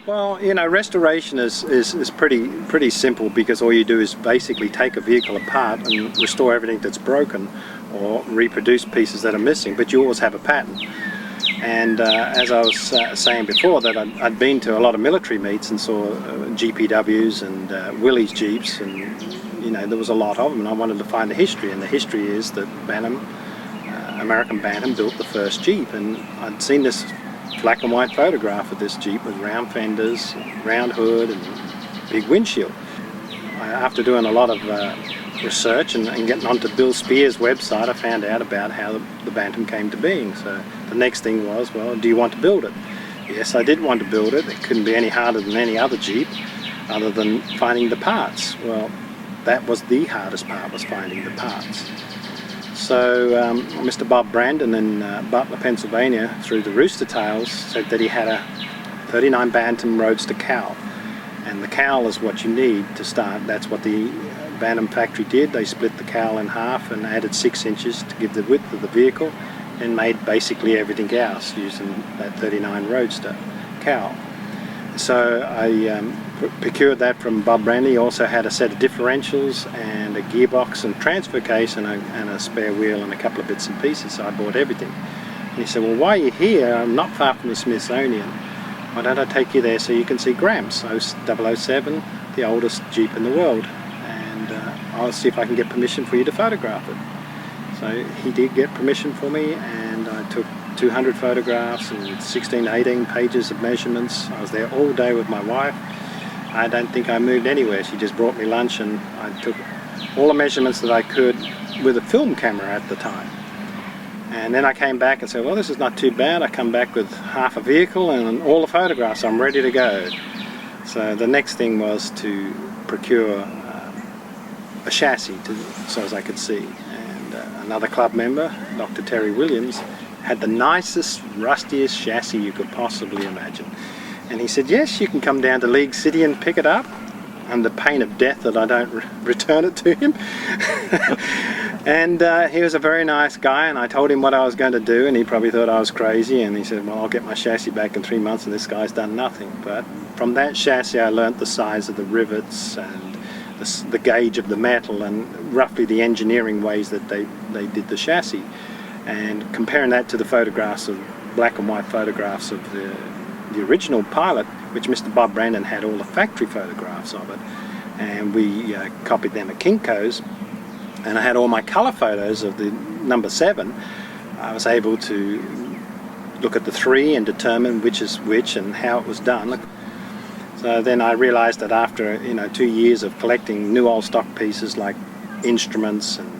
Well, you know, restoration is pretty simple, because all you do is basically take a vehicle apart and restore everything that's broken or reproduce pieces that are missing, but you always have a pattern. And as I was saying before, that I'd been to a lot of military meets and saw GPWs and Willys Jeeps, and you know, there was a lot of them, and I wanted to find the history, and the history is that American Bantam built the first Jeep, and I'd seen this black and white photograph of this Jeep with round fenders, round hood and big windshield. After doing a lot of research and getting onto Bill Spear's website, I found out about how the Bantam came to being. So the next thing was, well, do you want to build it? Yes, I did want to build it. It couldn't be any harder than any other Jeep, other than finding the parts. Well, that was the hardest part, was finding the parts. So Mr. Bob Brandon in Butler, Pennsylvania, through the Rooster Tails, said that he had a 39 Bantam Roadster cowl. And the cowl is what you need to start. That's what the Bantam factory did. They split the cowl in half and added 6 inches to give the width of the vehicle, and made basically everything else using that 39 Roadster cowl. So I procured that from Bob Brandon. He also had a set of differentials and a gearbox and transfer case and a spare wheel and a couple of bits and pieces, so I bought everything. And he said, well, while you're here, I'm not far from the Smithsonian, why don't I take you there so you can see Gramps 007, the oldest Jeep in the world, and I'll see if I can get permission for you to photograph it. So he did get permission for me, and I took 200 photographs and 16, 18 pages of measurements. I was there all day with my wife. I don't think I moved anywhere. She just brought me lunch, and I took all the measurements that I could with a film camera at the time. And then I came back and said, well, this is not too bad. I come back with half a vehicle and all the photographs. I'm ready to go. So the next thing was to procure a chassis so as I could see. And another club member, Dr. Terry Williams, had the nicest, rustiest chassis you could possibly imagine. And he said, yes, you can come down to League City and pick it up, under pain of death that I don't return it to him. And he was a very nice guy, and I told him what I was going to do, and he probably thought I was crazy, and he said, well, I'll get my chassis back in 3 months, and this guy's done nothing. But from that chassis I learnt the size of the rivets and the gauge of the metal, and roughly the engineering ways that they did the chassis. And comparing that to the photographs of black and white photographs of the original Pilot, which Mr. Bob Brandon had all the factory photographs of it, and we copied them at Kinko's, and I had all my colour photos of the number 7. I was able to look at the 3 and determine which is which and how it was done. So then I realised that after 2 years of collecting new old stock pieces like instruments and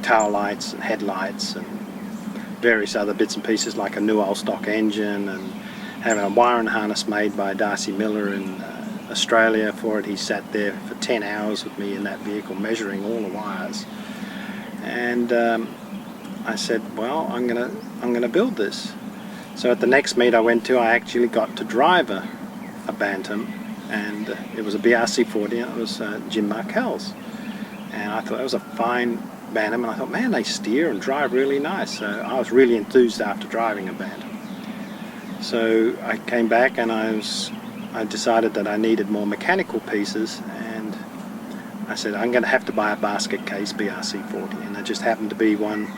tail lights and headlights and various other bits and pieces like a new old stock engine, and having a wiring harness made by Darcy Miller in Australia for it. He sat there for 10 hours with me in that vehicle measuring all the wires, and I said, well, I'm gonna build this. So at the next meet I went to, I actually got to drive a Bantam, and it was a BRC40, and it was Jim Markell's, and I thought it was a fine Bantam, and I thought, man, they steer and drive really nice. So I was really enthused after driving a Bantam. So I came back, and I decided that I needed more mechanical pieces, and I said, I'm going to have to buy a basket case BRC40, and there just happened to be one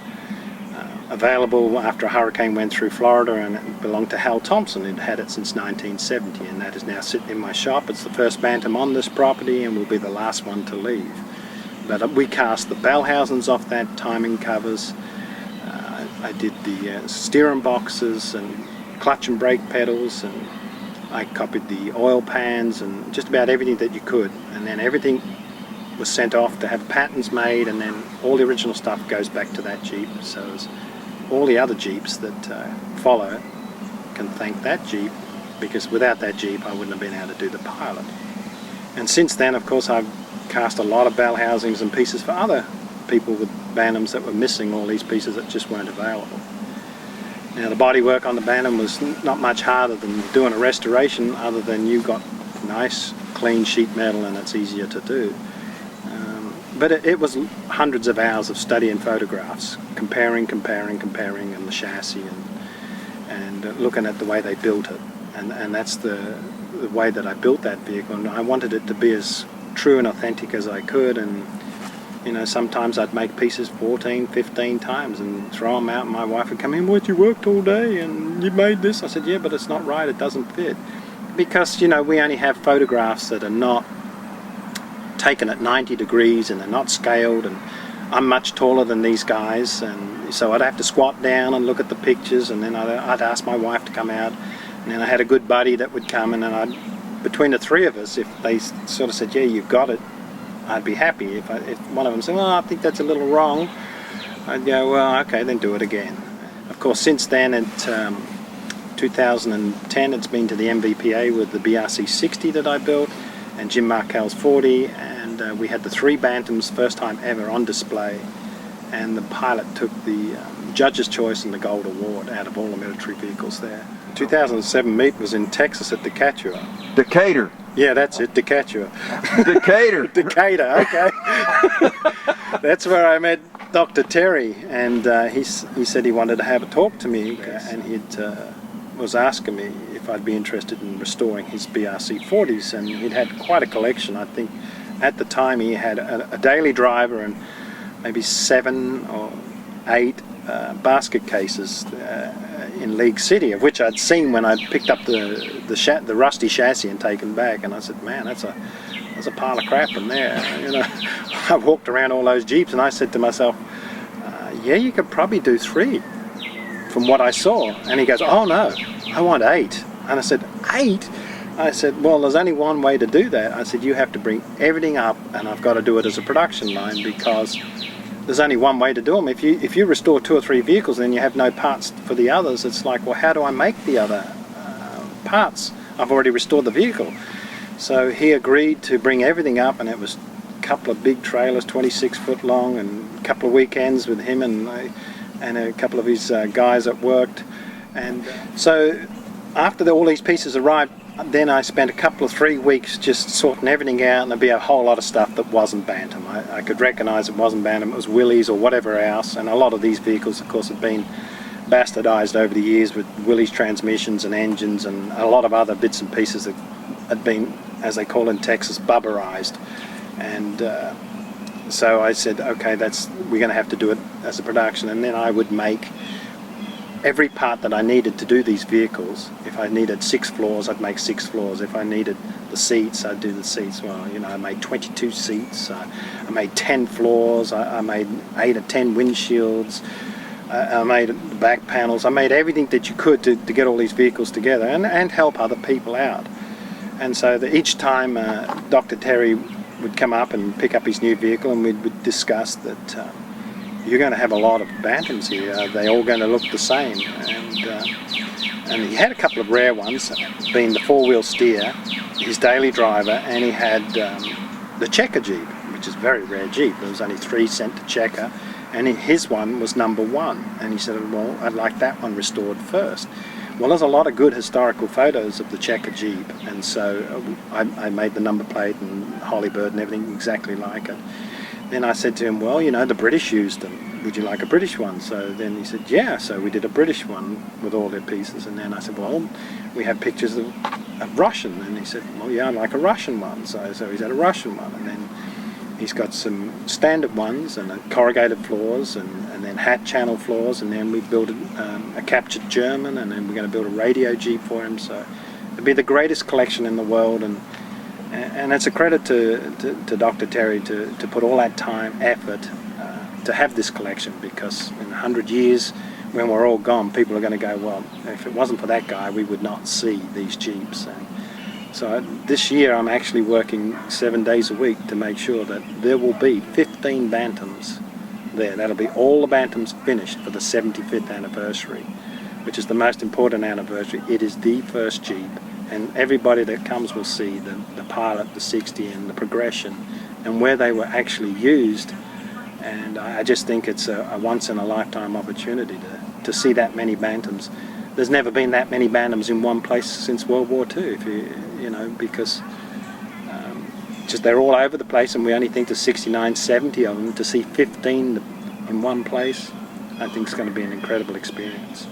available after a hurricane went through Florida, and it belonged to Hal Thompson, who'd had it since 1970, and that is now sitting in my shop. It's the first Bantam on this property and will be the last one to leave. But we cast the Bellhausens off that, timing covers. I did the steering boxes and clutch and brake pedals, and I copied the oil pans and just about everything that you could. And then everything was sent off to have patterns made, and then all the original stuff goes back to that Jeep. So as all the other Jeeps that follow can thank that Jeep, because without that Jeep I wouldn't have been able to do the Pilot. And since then, of course, I've cast a lot of bell housings and pieces for other people with Bantams that were missing all these pieces that just weren't available. Now, the bodywork on the Bantam was not much harder than doing a restoration, other than you got nice clean sheet metal and it's easier to do. But it was hundreds of hours of study and photographs, comparing and the chassis, and looking at the way they built it. and that's the way that I built that vehicle. And I wanted it to be as true and authentic as I could. And you know, sometimes I'd make pieces 14, 15 times and throw them out, and my wife would come in, "What, you worked all day and you made this?" I said, "Yeah, but it's not right, it doesn't fit." Because, you know, we only have photographs that are not taken at 90 degrees and they're not scaled, and I'm much taller than these guys, and so I'd have to squat down and look at the pictures, and then I'd ask my wife to come out, and then I had a good buddy that would come, and then between the three of us, if they sort of said, "Yeah, you've got it," I'd be happy. If one of them said, "Well, I think that's a little wrong," I'd go, "Well, okay, then do it again." Of course, since then, at 2010, it's been to the MVPA with the BRC 60 that I built, and Jim Markell's 40, and we had the 3 Bantams, first time ever, on display, and the pilot took the Judge's Choice and the Gold Award out of all the military vehicles there. 2007 meet was in Texas at Decatur. Decatur. Yeah, that's it, Decatur. Decatur. Decatur, okay. That's where I met Dr. Terry, and he said he wanted to have a talk to me, and he was asking me if I'd be interested in restoring his BRC 40s, and he'd had quite a collection. I think at the time he had a daily driver and maybe 7 or 8 basket cases in League City, of which I'd seen when I picked up the rusty chassis and taken back, and I said, "Man, that's a pile of crap in there." You know, I walked around all those Jeeps, and I said to myself, "Yeah, you could probably do 3 from what I saw." And he goes, "Oh no, I want 8." And I said, "8?" I said, "Well, there's only one way to do that." I said, "You have to bring everything up, and I've got to do it as a production line, because there's only one way to do them. If you restore 2 or 3 vehicles and then you have no parts for the others, it's like, well, how do I make the other parts? I've already restored the vehicle." So he agreed to bring everything up, and it was a couple of big trailers, 26 foot long, and a couple of weekends with him and a couple of his guys that worked. And so after all these pieces arrived, then I spent a couple of 3 weeks just sorting everything out, and there'd be a whole lot of stuff that wasn't Bantam. I could recognise it wasn't Bantam, it was Willys or whatever else, and a lot of these vehicles, of course, have been bastardised over the years with Willys transmissions and engines and a lot of other bits and pieces that had been, as they call in Texas, bubberised. And so I said, okay, we're going to have to do it as a production, and then I would make every part that I needed to do these vehicles. If I needed 6 floors, I'd make 6 floors. If I needed the seats, I'd do the seats. Well, you know, I made 22 seats. I made 10 floors. I made 8 or 10 windshields. I made the back panels. I made everything that you could to get all these vehicles together and help other people out. And so each time Dr. Terry would come up and pick up his new vehicle, and we would discuss that you're going to have a lot of Bantams here. They're all going to look the same. And he had a couple of rare ones, being the 4-wheel steer, his daily driver, and he had the Checker Jeep, which is a very rare Jeep. There was only 3 sent to Checker, and his one was number 1. And he said, "Well, I'd like that one restored first." Well, there's a lot of good historical photos of the Checker Jeep, and so I made the number plate and Hollybird and everything exactly like it. Then I said to him, "Well, you know, the British used them. Would you like a British one?" So then he said, "Yeah." So we did a British one with all their pieces. And then I said, "Well, we have pictures of Russian." And he said, "Well, yeah, I'd like a Russian one." So he's had a Russian one. And then he's got some standard ones and corrugated floors and then hat channel floors. And then we built a captured German, and then we're going to build a radio Jeep for him. So it'll be the greatest collection in the world. And it's a credit to Dr. Terry to put all that time, effort to have this collection, because in 100 years, when we're all gone, people are going to go, "Well, if it wasn't for that guy, we would not see these Jeeps." And so this year I'm actually working 7 days a week to make sure that there will be 15 Bantams there. That'll be all the Bantams finished for the 75th anniversary, which is the most important anniversary. It is the first Jeep. And everybody that comes will see the Pilot, the 60, and the Progression, and where they were actually used. And I just think it's a once-in-a-lifetime opportunity to see that many Bantams. There's never been that many Bantams in one place since World War II, because just they're all over the place, and we only think there's 69, 70 of them. To see 15 in one place, I think it's going to be an incredible experience.